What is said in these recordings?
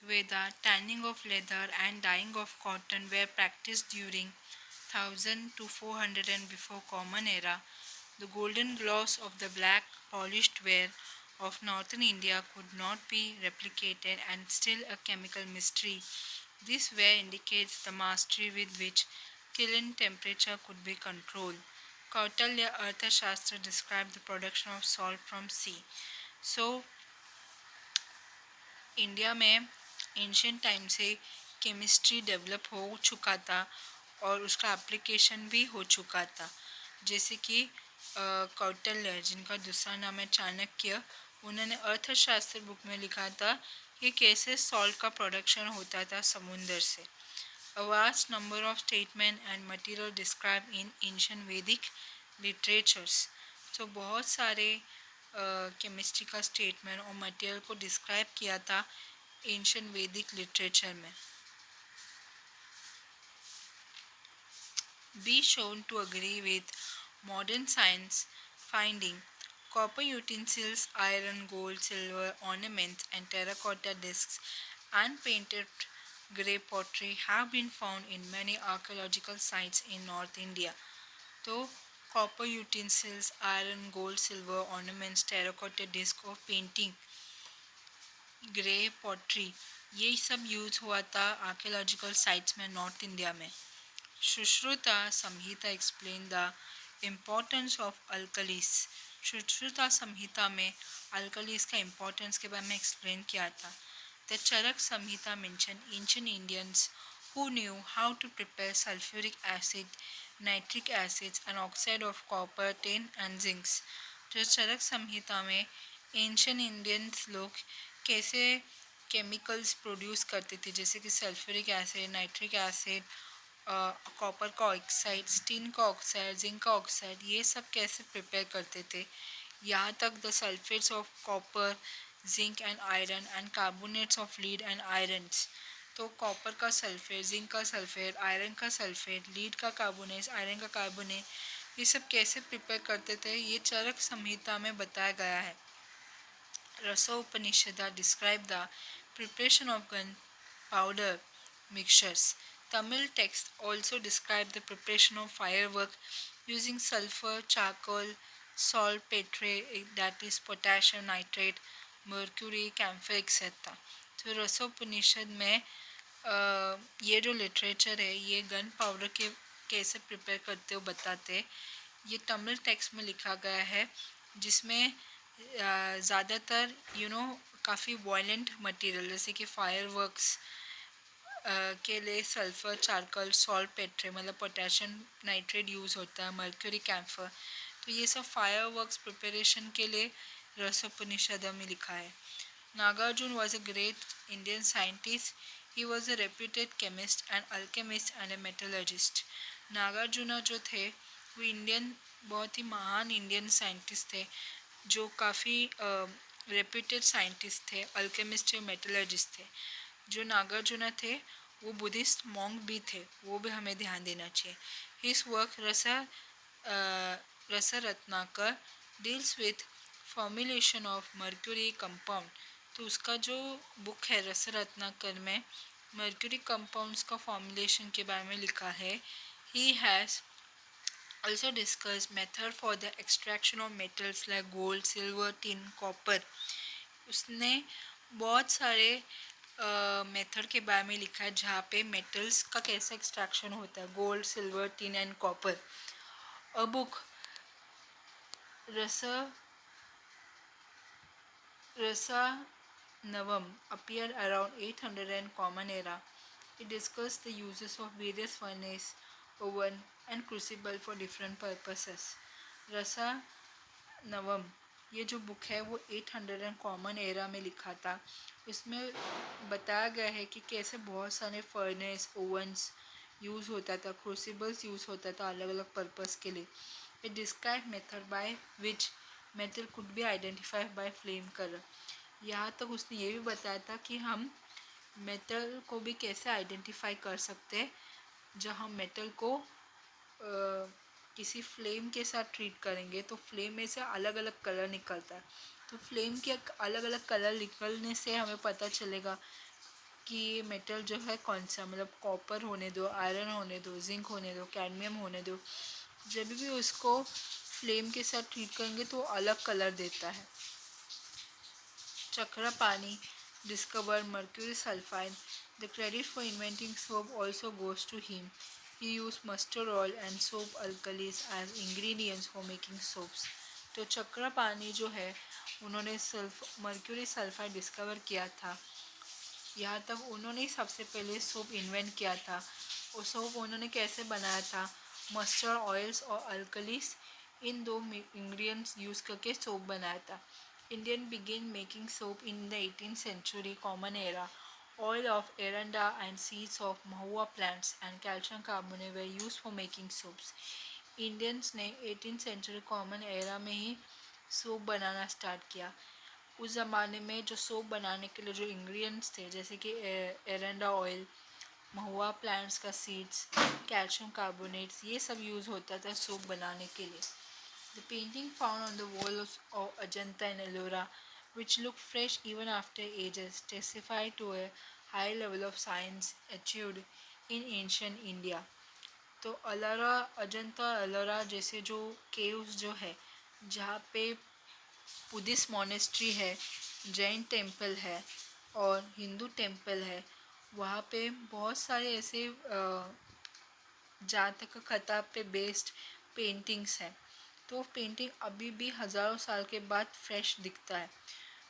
Veda, tanning of leather and dyeing of cotton were practiced during 1000 to 400 and before Common Era. The golden gloss of the black polished ware of northern India could not be replicated and still a chemical mystery. This ware indicates the mastery with which kiln temperature could be controlled. Kautilya Arthashastra described the production of salt from sea. So India में ancient time से chemistry develop हो चुका था और उसका application भी हो चुका था। जैसे कि कौटिल्य, जिनका दूसरा नाम है चाणक्य, उन्होंने अर्थशास्त्र बुक में लिखा था कि कैसे सॉल्ट का प्रोडक्शन होता था समुंदर से। A vast number of statement and material described in ancient Vedic literatures. तो बहुत सारे केमिस्ट्री का स्टेटमेंट और मटेरियल को डिस्क्राइब किया था एंशियंट वैदिक लिटरेचर में। Be shown to agree with modern science finding copper utensils, iron, gold, silver, ornaments, and terracotta discs and painted grey pottery have been found in many archaeological sites in North India. तो copper utensils, iron, gold, silver, ornaments, terracotta disc और painting, grey pottery, ये सब use हुआ था archaeological sites में north India में। Sushruta Samhita explain the importance of alkalis. Sushruta Samhita में alkalis का इम्पोर्टेंस के बारे में एक्सप्लेन किया था। The Charak Samhita mention ancient Indians who knew how to prepare sulfuric acid, nitric acids and oxide of copper, tin and zincs। जो चरक संहिता में एंशियंट इंडियंस लोग कैसे केमिकल्स प्रोड्यूस करते थे, जैसे कि sulphuric acid, nitric acid, copper का ऑक्साइड, टिन का ऑक्साइड, जिंक का ऑक्साइड, ये सब कैसे प्रिपेयर करते थे। यहाँ तक the sulphates of copper, zinc and iron and carbonates of lead and irons. तो कॉपर का सल्फेट, जिंक का सल्फेट, आयरन का सल्फेट, लीड का कार्बोनेट, आयरन का कार्बोनेट, ये सब कैसे प्रिपेयर करते थे, ये चरक संहिता में बताया गया है। Rasa describe the preparation of gunpowder mixtures. Tamil text also describe the preparation of firework using sulfur, charcoal, salt, petre, that is potassium nitrate, mercury, camphor, etc. तो रसोपनिषद में ये जो लिटरेचर है ये गन पाउडर के कैसे प्रिपेयर करते हो बताते। ये तमिल टेक्स्ट में लिखा गया है जिसमें ज़्यादातर काफ़ी वायलेंट मटेरियल जैसे कि फायर वर्क्स के लिए सल्फ़र, चारकोल, सॉल्ट, पेट्रे मतलब पोटेशियम नाइट्रेट यूज़ होता है, मर्क्यूरी, कैम्फर। तो ये सब फायर वर्क्स प्रिपरेशन के लिए रसोपनिषद में लिखा है। Nagarjun was a great Indian scientist. He was a reputed chemist and alchemist and a metallurgist. Nagarjuna जो थे वो इंडियन बहुत ही महान इंडियन साइंटिस्ट थे जो काफ़ी रेप्यूटेड साइंटिस्ट थे, अल्केमिस्ट और मेटलर्जिस्ट थे। जो नागार्जुना थे वो बुद्धिस्ट मॉन्क भी थे, वो भी हमें ध्यान देना चाहिए। हिज वर्क रसा Ratnakar deals with formulation of mercury compound. तो उसका जो बुक है रसा रत्नाकर में मर्क्यूरी कंपाउंड्स का फॉर्मुलेशन के बारे में लिखा है। He has also discussed method for the extraction of metals like gold, silver, tin, copper। उसने बहुत सारे मेथड के बारे में लिखा है जहाँ पे मेटल्स का कैसे एक्सट्रैक्शन होता है, gold, silver, tin and copper. A book रसा रसा नवम appeared around 800 and common era। It discussed the uses of various furnace, oven and crucible for different purposes। रसा नवम ये जो बुक है वो 800 एंड कॉमन एरा में लिखा था। इसमें बताया गया है कि कैसे बहुत सारे फर्नेस, ओवंस यूज़ होता था, क्रूसिबल्स यूज़ होता था अलग अलग पर्पस के लिए। It describe method by which metal could be identified by flame colour. यहाँ तक उसने ये भी बताया था कि हम मेटल को भी कैसे आइडेंटिफाई कर सकते हैं जब हम मेटल को किसी फ्लेम के साथ ट्रीट करेंगे तो फ्लेम में से अलग अलग कलर निकलता है। तो फ्लेम के अलग अलग कलर निकलने से हमें पता चलेगा कि ये मेटल जो है कौन सा, मतलब कॉपर होने दो, आयरन होने दो, जिंक होने दो, कैडमियम होने दो, जब भी उसको फ्लेम के साथ ट्रीट करेंगे तो अलग कलर देता है। Chakrapani discovered mercury sulfide. The credit for inventing soap also goes to him. He used mustard oil and soap alkalis as ingredients for making soaps. तो चक्रपानी जो है उन्होंने मर्क्यूरी सल्फाइड डिस्कवर किया था। यहाँ तक उन्होंने ही सबसे पहले सोप इन्वेंट किया था। और सोप उन्होंने कैसे बनाया था, मस्टर्ड ऑयल्स और अल्कलीस, इन दो इंग्रेडिएंट्स यूज़ करके सोप बनाया था। Indian began making soap in the 18th century Common Era. Oil of aranda and seeds of mahua plants and calcium carbonate were used for making soaps. Indians ने 18th century common era में ही soap बनाना start किया। उस ज़माने में जो soap बनाने के लिए जो इंग्रेडिएंट्स थे, जैसे कि एरंडा ऑयल, महुआ प्लांट्स का सीड्स, कैल्शियम कार्बोनेट्स, ये सब यूज़ होता था सोप बनाने के लिए। The painting found on the walls of Ajanta and Ellora, which look fresh even after ages, testify to a high level of science achieved in ancient India. तो ALARA, Ajanta Ellora जैसे जो केव्स जो है, जहाँ पे बुद्धिस्ट मोनेस्ट्री है, Jain temple है और हिंदू टेम्पल है, वहाँ पे बहुत सारे ऐसे जातक कथा पे बेस्ड पेंटिंग्स हैं। तो पेंटिंग अभी भी हज़ारों साल के बाद फ्रेश दिखता है।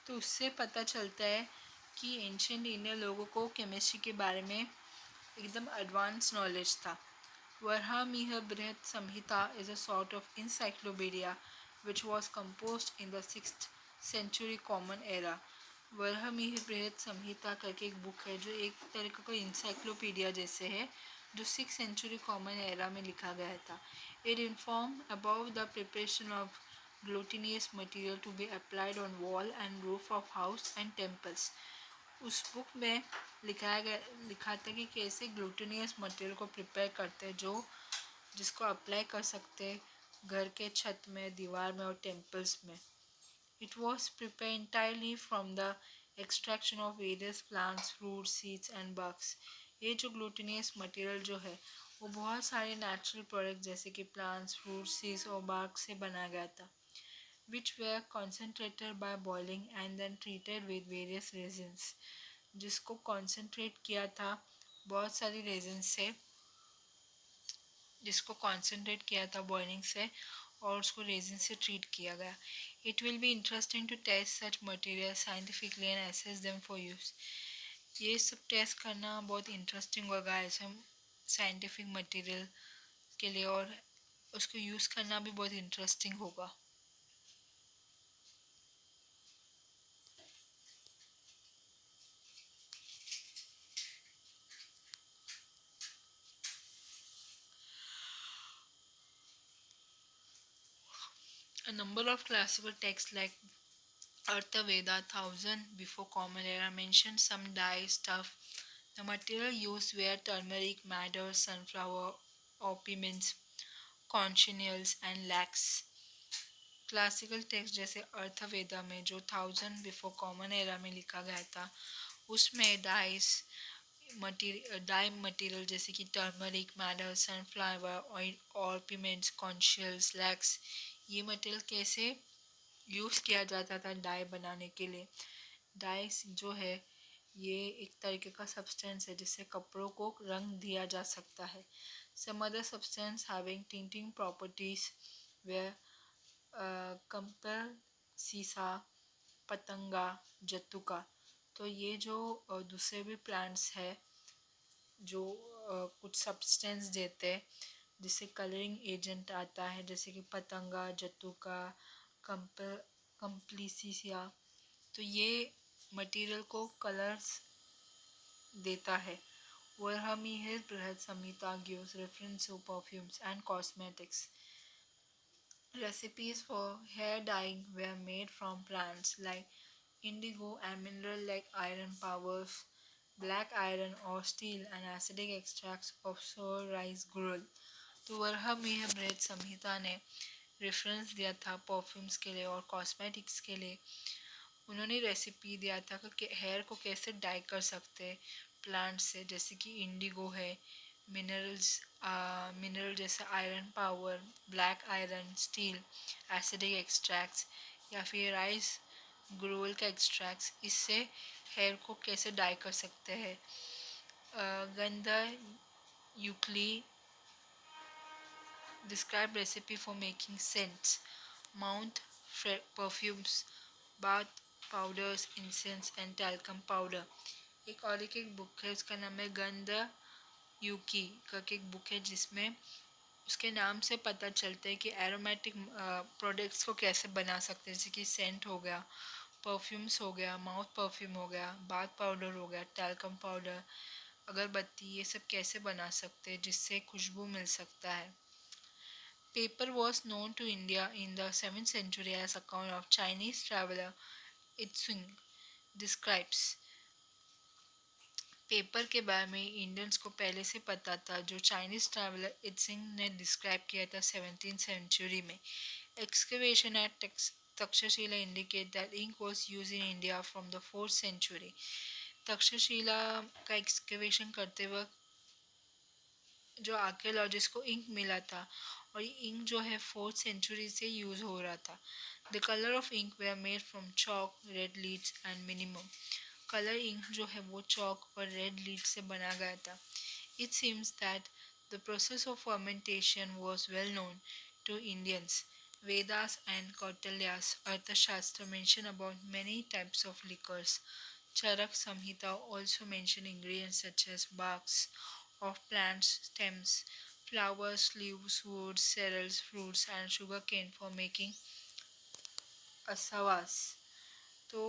तो उससे पता चलता है कि एंशियंट इंडियन लोगों को केमिस्ट्री के बारे में एकदम एडवांस नॉलेज था। Varahamihira Brihat Samhita is a sort of encyclopedia which was composed in the 6th century common era. Varahamihira Brihat संहिता करके एक बुक है जो एक तरह का इंसाइक्लोपीडिया जैसे है, जो 6th century कॉमन एरा में लिखा गया था। It inform about the preparation of glutinous material to be applied on wall and roof of house and temples. उस बुक में लिखा था कि कैसे ग्लूटेनियस मटेरियल को प्रिपेयर करते हैं, जो जिसको अप्लाई कर सकते हैं घर के छत में, दीवार में और टेम्पल्स में। It was prepare entirely from the extraction of various plants, fruits, seeds and bugs. ये जो ग्लूटेनियस मटेरियल जो है वो बहुत सारे नेचुरल प्रोडक्ट जैसे कि प्लांट्स, फ्रूट्स, सीड्स और बग से बनाया गया था, which were concentrated by boiling and then treated with various resins. जिसको concentrate किया था बहुत सारी रेजिन से, जिसको concentrate किया था बॉइलिंग से और उसको रेजिन से ट्रीट किया गया। It will be interesting to test such materials scientifically and assess them for use. ये सब टेस्ट करना बहुत इंटरेस्टिंग होगा ऐसे साइंटिफिक मटेरियल के लिए, और उसको यूज़ करना भी बहुत इंटरेस्टिंग होगा। A number of classical texts like Artha-veda, 1000 before Common Era, mentioned some dye stuff. The material used were turmeric, madder, sunflower, orpiments, conchineals and lax. Classical text जैसे अर्थवेदा में जो 1000 बिफोर कॉमन एरा में लिखा गया था, उसमें die material जैसे कि टर्मरिक, मैडर, सनफ्लावर ऑयल, ऑर्पिमेंट्स, कॉन्शियल्स, लैक्स, ये मटेरियल कैसे यूज़ किया जाता था डाई बनाने के लिए। डाई जो है ये एक तरीके का सब्सटेंस है जिससे कपड़ों को रंग दिया जा सकता है। Some other substance having tinting properties we compare सीसा, पतंगा, जत्तुका। तो ये जो दूसरे भी प्लांट्स है जो कुछ सब्सटेंस देते हैं जिससे कलरिंग एजेंट आता है, जैसे कि पतंगा, जत्तुका, कंप्लीसिया, तो ये मटेरियल को कलर्स देता है। वराहमिहिर बृहत संहिता gives reference to perfumes and cosmetics. Recipes for hair dyeing were made from plants like indigo and mineral like iron powers, black iron or steel and acidic extracts of sour rice gruel. तो वराहमिहिर बृहत संहिता ने reference दिया था perfumes के लिए और cosmetics के लिए। उन्होंने रेसिपी दिया था कि हेयर को कैसे डाई कर सकते हैं प्लांट से, जैसे कि इंडिगो है, मिनरल्स, मिनरल जैसे iron power, black iron, steel, acidic extracts, या फिर राइस ग्रोल का एक्सट्रैक्ट्स, इससे हेयर को कैसे डाई कर सकते हैं। गंदा यूक्ली describe recipe for making scents, mouth perfumes, bath powders, incense and talcum powder। एक बुक है, उसका नाम है गंधा यूकी करके एक बुक है, जिसमें उसके नाम से पता चलता है कि एरोमेटिक प्रोडक्ट्स को कैसे बना सकते हैं, जैसे कि सेंट हो गया, परफ्यूम्स हो गया, माउथ परफ्यूम हो गया, बाथ पाउडर हो गया, टैल्कम पाउडर, अगरबत्ती, ये सब कैसे बना सकते हैं जिससे खुशबू मिल सकता है। Paper was known to India in the 7th century as account of Chinese traveler Itzing describes। Paper के बारे में इंडियंस को पहले से पता था, जो चाइनीज ट्रैवलर इत्सिंग ने डिस्क्राइब किया था 17th सेंचुरी में। Excavation at Takshashila indicate that ink was used in India from the 4th century. Takshashila का एक्सकवेशन करते वक्त जो आर्कियोलॉजिस्ट को इंक मिला था, और ये इंक जो है 4th सेंचुरी से यूज़ हो रहा था। The colour of ink were made from chalk, red leads and minimum. Colour ink जो है वो चॉक और रेड लीड से बना गया था। It seems that the process of fermentation was well known to Indians. Vedas and Kautilya's Arthashastra mention about many types of liquors. Charak Samhita also mention ingredients such as barks of plants, stems, flowers, leaves, woods, cereals, fruits, and sugarcane for making asavas। तो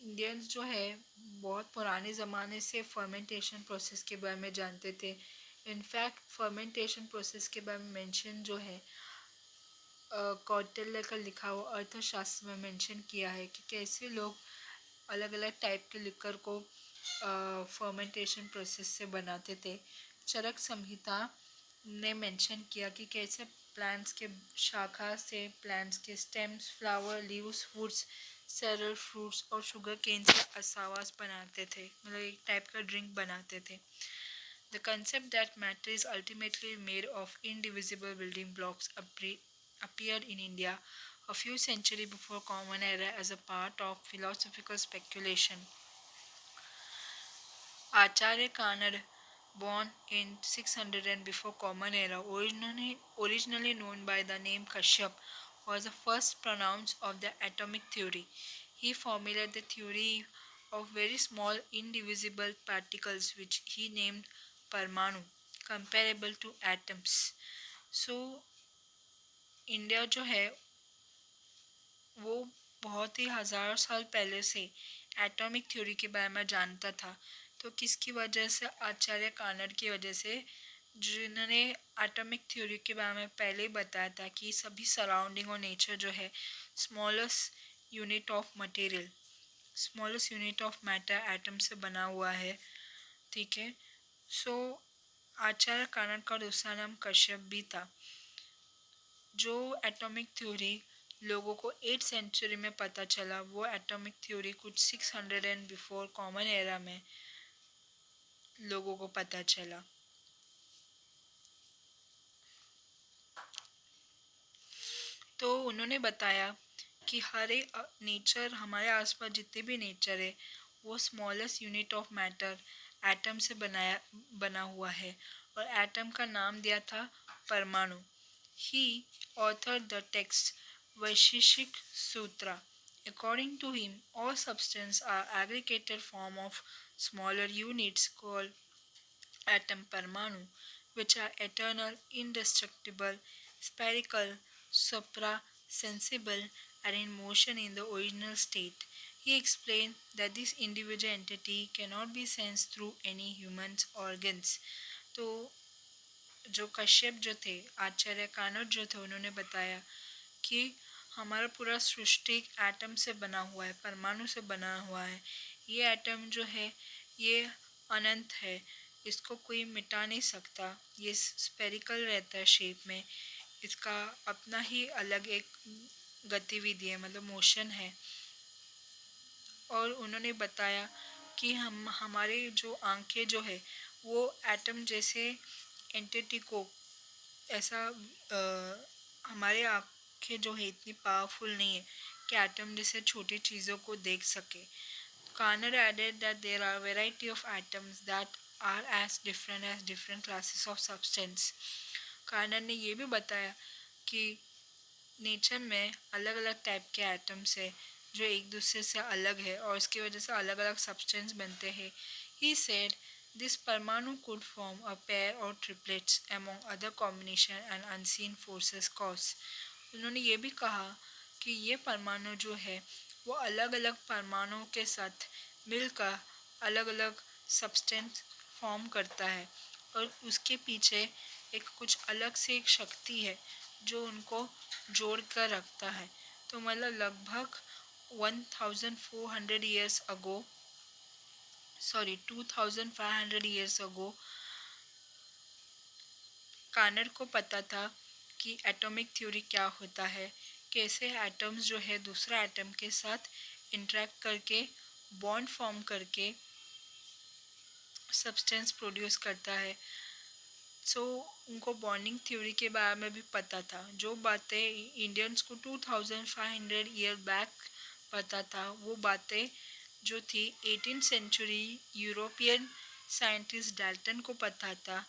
Indians जो है बहुत पुराने ज़माने से fermentation process के बारे में जानते थे। इनफैक्ट फर्मेंटेशन प्रोसेस के बारे में मेंशन जो है कौटिल्य का लिखा हुआ अर्थशास्त्र में मेंशन किया है कि कैसे लोग अलग अलग टाइप के लिकर को फर्मेंटेशन प्रोसेस से बनाते थे। चरक संहिता ने मेंशन किया कि कैसे प्लांट्स के शाखा से प्लांट्स के stems, flower, leaves, woods, cereal fruits और शुगर केन से असावास बनाते थे, मतलब एक टाइप का ड्रिंक बनाते थे। The concept that matter is ultimately made of indivisible building blocks appeared in India a few centuries before Common Era as a part of philosophical speculation। Acharya Kanad, born in 600 and before Common Era, originally known by the name Kashyap, was the first pronounced of the atomic theory. He formulated the theory of very small indivisible particles which he named Parmanu, comparable to atoms। So, India जो है वो बहुत ही हज़ारों साल पहले से atomic theory के बारे में जानता था। तो किसकी वजह से? आचार्य कानड़ की वजह से, जिन्होंने एटॉमिक थ्योरी के बारे में पहले ही बताया था कि सभी सराउंडिंग और नेचर जो है smallest unit of material, smallest unit of matter atom से बना हुआ है। ठीक है। सो आचार्य कानड़ का दूसरा नाम कश्यप भी था। जो एटॉमिक थ्योरी लोगों को 8th सेंचुरी में पता चला, वो एटॉमिक थ्योरी कुछ 600 एंड बिफोर कॉमन एरा में लोगों को पता चला। तो उन्होंने बताया कि हर एक नेचर, हमारे आसपास जितने भी नेचर है वो smallest unit of matter atom से बना हुआ है, और एटम का नाम दिया था परमाणु। ही authored the text Vaisheshik Sutra। According to him, all substances are aggregated form of smaller units called atom Parmanu, which are eternal, indestructible, spherical, supra-sensible, and in motion in the original state। He explained that this individual entity cannot be sensed through any human organs। तो जो कश्यप जो थे, आचार्य कानड़ जो थे, उन्होंने बताया कि हमारा पूरा सृष्टि एटम से बना हुआ है, परमाणु से बना हुआ है। ये एटम जो है ये अनंत है, इसको कोई मिटा नहीं सकता। ये स्पेरिकल रहता है शेप में, इसका अपना ही अलग एक गतिविधि है, मतलब मोशन है। और उन्होंने बताया कि हम हमारे जो आंखें जो है वो एटम जैसे एंटिटी को ऐसा हमारे आंखें जो है इतनी पावरफुल नहीं है कि एटम जैसे छोटी चीज़ों को देख सके. Karner added that there are a variety of atoms that are as different classes of substance. Corner ने ये भी बताया कि नेचर में अलग अलग टाइप के एटम्स है जो एक दूसरे से अलग है और इसकी वजह से अलग अलग सब्सटेंस बनते हैं. ही सेड दिस परमाणु could form a pair or triplets among other combination and unseen forces cause. उन्होंने ये भी कहा कि ये परमाणु जो है वो अलग अलग परमाणुओं के साथ मिलकर अलग अलग सब्सटेंस फॉर्म करता है और उसके पीछे एक कुछ अलग से एक शक्ति है जो उनको जोड़ कर रखता है. तो मतलब लगभग 1400 years ago 2500 years ago corner को पता था कि एटॉमिक थ्योरी क्या होता है, कैसे एटम्स जो है दूसरा एटम के साथ इंटरेक्ट करके बॉन्ड फॉर्म करके सब्सटेंस प्रोड्यूस करता है. उनको बॉन्डिंग थ्योरी के बारे में भी पता था. जो बातें इंडियंस को 2500 ईयर बैक पता था वो बातें जो थी 18th century European scientist Dalton को पता था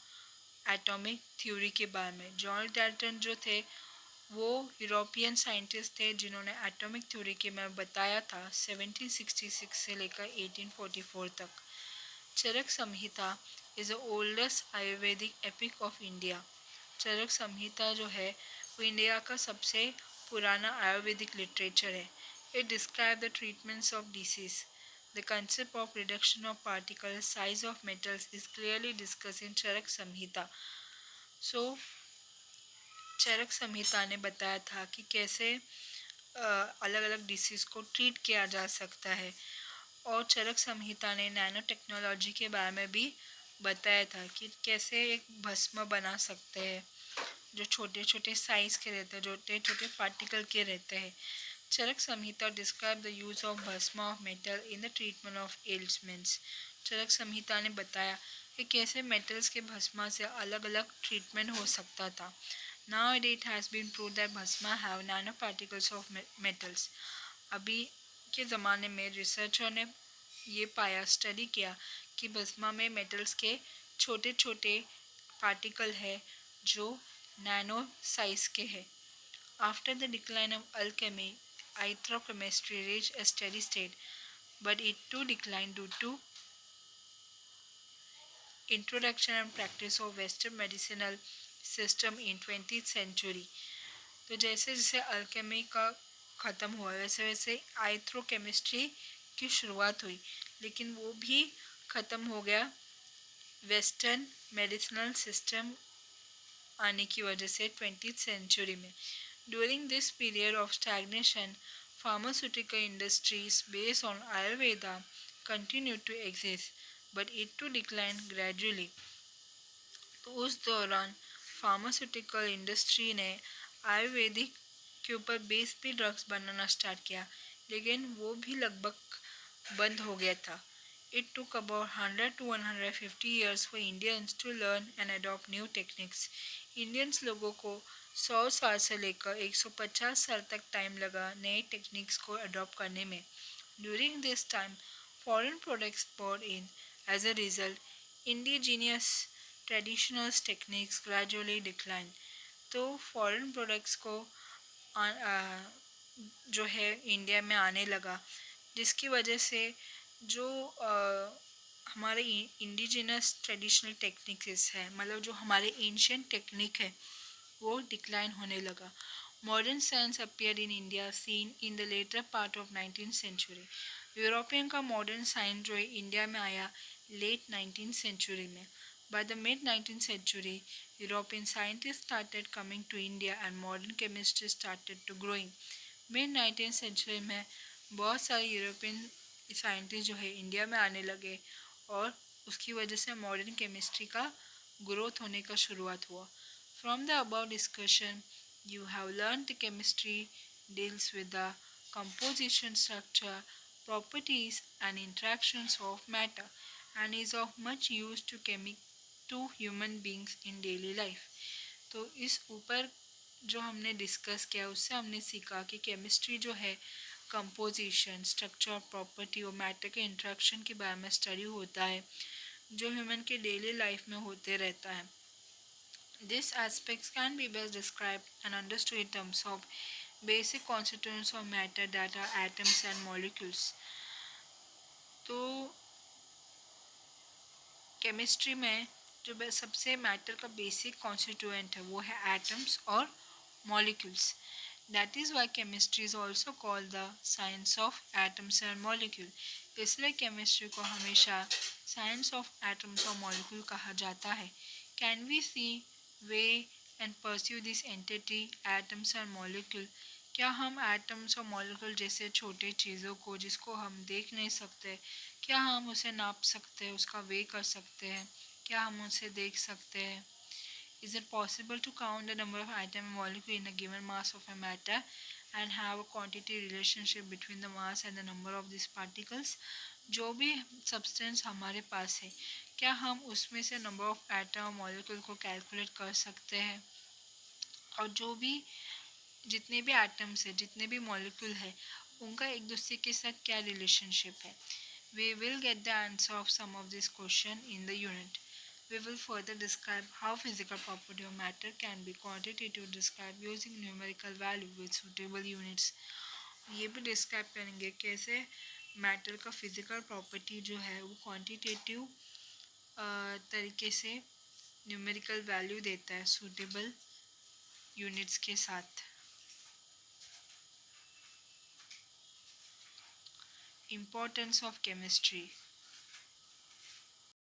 एटॉमिक थ्योरी के बारे में. जॉन डाल्टन जो थे वो यूरोपियन साइंटिस्ट थे जिन्होंने एटॉमिक थ्योरी के में बताया था 1766 से लेकर 1844 तक. Charak Samhita is the oldest Ayurvedic epic of India. Charak Samhita जो है वो इंडिया का सबसे पुराना आयुर्वेदिक लिटरेचर है. It describe the treatments of disease. The concept of reduction of particle size of metals is clearly discussed in चरक संहिता. चरक संहिता ने बताया था कि कैसे अलग अलग डिसीज को ट्रीट किया जा सकता है और चरक संहिता ने नैनो टेक्नोलॉजी के बारे में भी बताया था कि कैसे एक भस्म बना सकते हैं जो छोटे छोटे साइज के रहते हैं, छोटे छोटे पार्टिकल के रहते हैं. Charak Samhita describe the use of bhasma of metal in the treatment of ailments. Charak Samhita ने बताया कि कैसे मेटल्स के भस्मा से अलग अलग ट्रीटमेंट हो सकता था. Now it has been proved that Bhasma have nanoparticles of metals. अभी के ज़माने में रिसर्चर ने ये पाया, स्टडी किया कि भस्मा में मेटल्स के छोटे छोटे पार्टिकल है जो नैनो साइज के हैं. After the decline of alchemy, ichrochemistry reached a steady state, but it too declined due to introduction and practice of Western medicinal system in 20th century. तो जैसे जैसे अल्केमी का ख़त्म हुआ वैसे वैसे आइथ्रोकेमिस्ट्री की शुरुआत हुई, लेकिन वो भी ख़त्म हो गया वेस्टर्न मेडिसिनल सिस्टम आने की वजह से 20th सेंचुरी में. During this period of stagnation pharmaceutical industries based on Ayurveda continued to exist, but it too declined gradually. तो उस दौरान फार्मास्यूटिकल इंडस्ट्री ने आयुर्वेदिक के ऊपर बेस भी ड्रग्स बनाना स्टार्ट किया, लेकिन वो भी लगभग बंद हो गया था. It took about 100 to 150 years for Indians to learn and adopt new techniques. Indians लोगों को 100 साल से लेकर 150 साल तक टाइम लगा नए टेक्निक्स को अडॉप्ट करने में. During this time, foreign products poured in. As a result, indigenous traditional techniques gradually declined. तो फॉरेन प्रोडक्ट्स को जो है इंडिया में आने लगा, जिसकी वजह से जो हमारे इंडिजिनस ट्रेडिशनल टेक्निक्स है, मतलब जो हमारे एंशियंट टेक्निक है वो डिक्लाइन होने लगा. Modern science appear in India scene in the later part of 19th century. European का मॉडर्न साइंस जो है इंडिया में आया लेट 19th सेंचुरी में. By the mid 19th century, European scientists started coming to India and modern chemistry started to growing. Mid 19th century में बहुत सारे European scientist जो है इंडिया में आने लगे और उसकी वजह से मॉडर्न केमिस्ट्री का ग्रोथ होने का शुरुआत हुआ. From the above discussion, you have learned the chemistry deals with the composition, structure, properties and interactions of matter and is of much use to human beings in daily life. तो इस ऊपर जो हमने discuss किया उससे हमने सीखा कि केमिस्ट्री जो है कंपोजिशन, स्ट्रक्चर, प्रॉपर्टी और मैटर के इंट्रैक्शन के बारे में स्टडी होता है जो ह्यूमन के डेली लाइफ में होते रहता है. These aspects can be best described and understood in terms of basic constituents of matter that are atoms and molecules. तो केमिस्ट्री में जो सबसे मैटर का बेसिक कॉन्स्टिट्यूएंट है वो है एटम्स और molecules. That is why chemistry is also called the science of atoms and molecule. इसलिए केमिस्ट्री को हमेशा साइंस ऑफ एटम्स और मॉलिक्यूल कहा जाता है. Can we see way and pursue this entity atoms and molecule. क्या हम एटम्स और मॉलिक्यूल जैसे छोटे चीज़ों को जिसको हम देख नहीं सकते, क्या हम उसे नाप सकते हैं, उसका वे कर सकते हैं, क्या हम उसे देख सकते हैं? Is it possible to count the number of atoms and molecules in a given mass of a matter and have a quantity relationship between the mass and the number of these particles? जो भी substance हमारे पास है क्या हम उसमें से number of atom और molecule को कैलकुलेट कर सकते हैं? और जो भी जितने भी एटम्स है, जितने भी मॉलिक्यूल है, उनका एक दूसरे के साथ क्या रिलेशनशिप है? We will get the answer of some of this question in the unit. We will further describe how physical property of matter can be quantitatively described using numerical value with suitable units. ये भी describe करेंगे कैसे matter का physical property जो है वो quantitative तरीके से न्यूमेरिकल वैल्यू देता है सूटेबल यूनिट्स के साथ. Importance of chemistry.